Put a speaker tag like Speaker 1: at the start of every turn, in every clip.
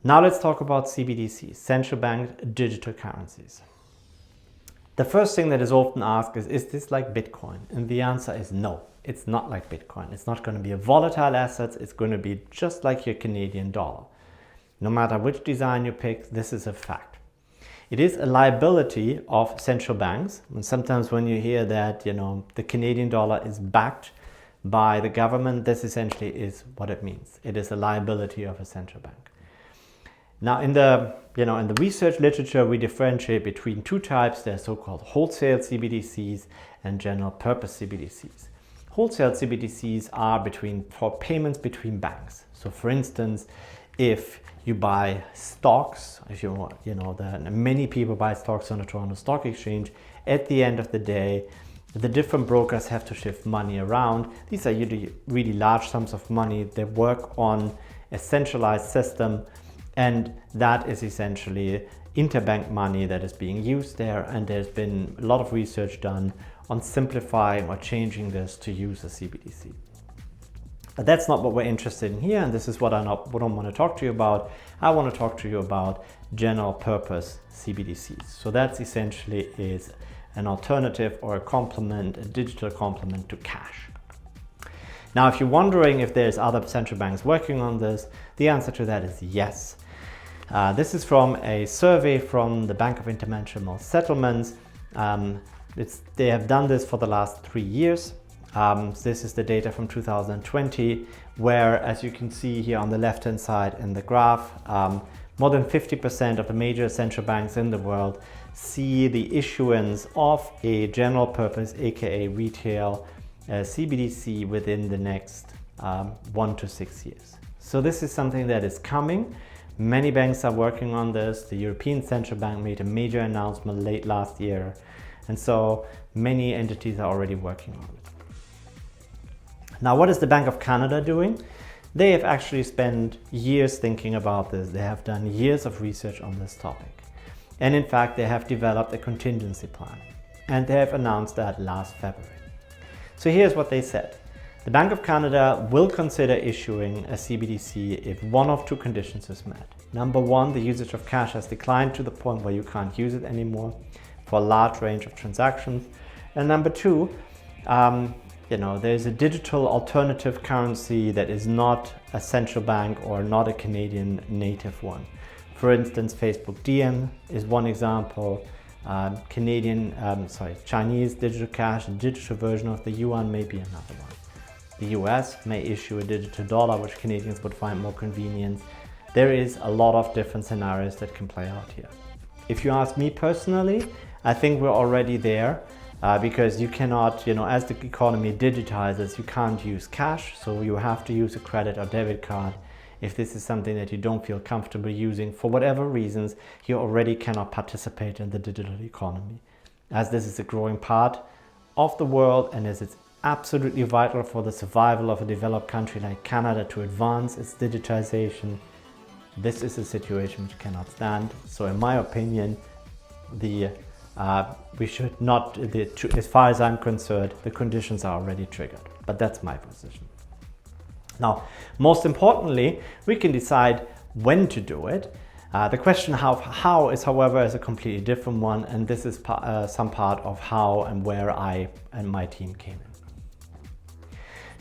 Speaker 1: Now let's talk about CBDCs, central bank digital currencies. The first thing that is often asked is this like Bitcoin? And the answer is no, it's not like Bitcoin. It's not going to be a volatile asset. It's going to be just like your Canadian dollar. No matter which design you pick, this is a fact. It is a liability of central banks. And sometimes when you hear that, the Canadian dollar is backed by the government, this essentially is what it means. It is a liability of a central bank. Now, in the research literature, we differentiate between two types. They're so-called wholesale CBDCs and general purpose CBDCs. Wholesale CBDCs are for payments between banks. So, for instance, if you buy stocks, many people buy stocks on the Toronto Stock Exchange. At the end of the day, the different brokers have to shift money around. These are usually really large sums of money. They work on a centralized system. And that is essentially interbank money that is being used there. And there's been a lot of research done on simplifying or changing this to use a CBDC. But that's not what we're interested in here. And this is what I don't want to talk to you about. I want to talk to you about general purpose CBDCs. So that's essentially is an alternative or a digital complement to cash. Now, if you're wondering if there's other central banks working on this, the answer to that is yes. This is from a survey from the Bank of International Settlements. They have done this for the last 3 years. This is the data from 2020, where, as you can see here on the left-hand side in the graph, more than 50% of the major central banks in the world see the issuance of a general purpose, aka retail CBDC within the next 1 to 6 years. So this is something that is coming. Many banks are working on this. The European Central Bank made a major announcement late last year. And so many entities are already working on it. Now, what is the Bank of Canada doing? They have actually spent years thinking about this. They have done years of research on this topic. And in fact, they have developed a contingency plan. And they have announced that last February. So here's what they said. The Bank of Canada will consider issuing a CBDC if one of two conditions is met. Number one, the usage of cash has declined to the point where you can't use it anymore for a large range of transactions. And number two, there's a digital alternative currency that is not a central bank or not a Canadian native one. For instance, Facebook DM is one example. Chinese digital cash, a digital version of the yuan may be another one. The US may issue a digital dollar, which Canadians would find more convenient. There is a lot of different scenarios that can play out here. If you ask me personally, I think we're already there because you cannot, as the economy digitizes, you can't use cash. So you have to use a credit or debit card. If this is something that you don't feel comfortable using for whatever reasons, you already cannot participate in the digital economy. As this is a growing part of the world and as it's absolutely vital for the survival of a developed country like Canada to advance its digitization, this is a situation which cannot stand. So in my opinion, we should not, as far as I'm concerned, the conditions are already triggered. But that's my position. Now, most importantly, we can decide when to do it. The question how is, however, is a completely different one. And this is some part of how and where I and my team came in.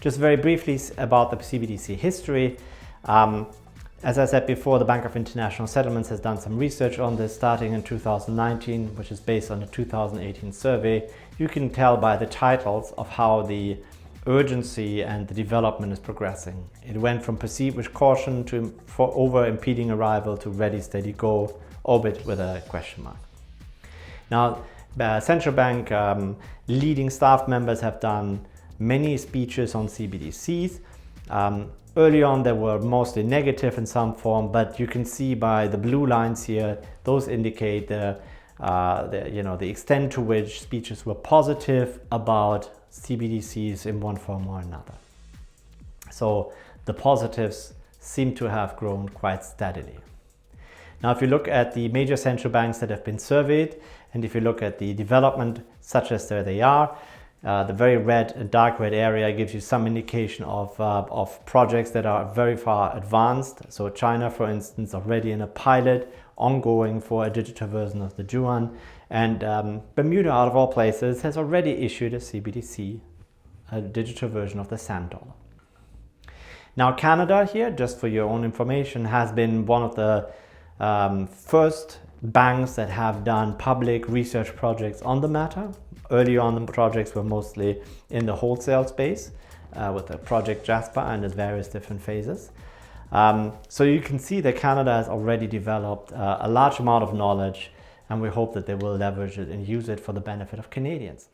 Speaker 1: Just very briefly about the CBDC history. As I said before, the Bank of International Settlements has done some research on this starting in 2019, which is based on the 2018 survey. You can tell by the titles of how the urgency and the development is progressing. It went from perceived with caution for over impeding arrival to ready, steady, go, orbit with a question mark. Now, central bank leading staff members have done many speeches on CBDCs. Early on, they were mostly negative in some form, but you can see by the blue lines here, those indicate the extent to which speeches were positive about CBDCs in one form or another. So the positives seem to have grown quite steadily. Now, if you look at the major central banks that have been surveyed, and if you look at the development such as there they are, The very red, dark red area gives you some indication of projects that are very far advanced. So China, for instance, already in a pilot ongoing for a digital version of the yuan, and Bermuda, out of all places, has already issued a CBDC, a digital version of the sand dollar. Now Canada here, just for your own information, has been one of the first banks that have done public research projects on the matter. Early on, the projects were mostly in the wholesale space with the Project Jasper and its various different phases. So you can see that Canada has already developed a large amount of knowledge, and we hope that they will leverage it and use it for the benefit of Canadians.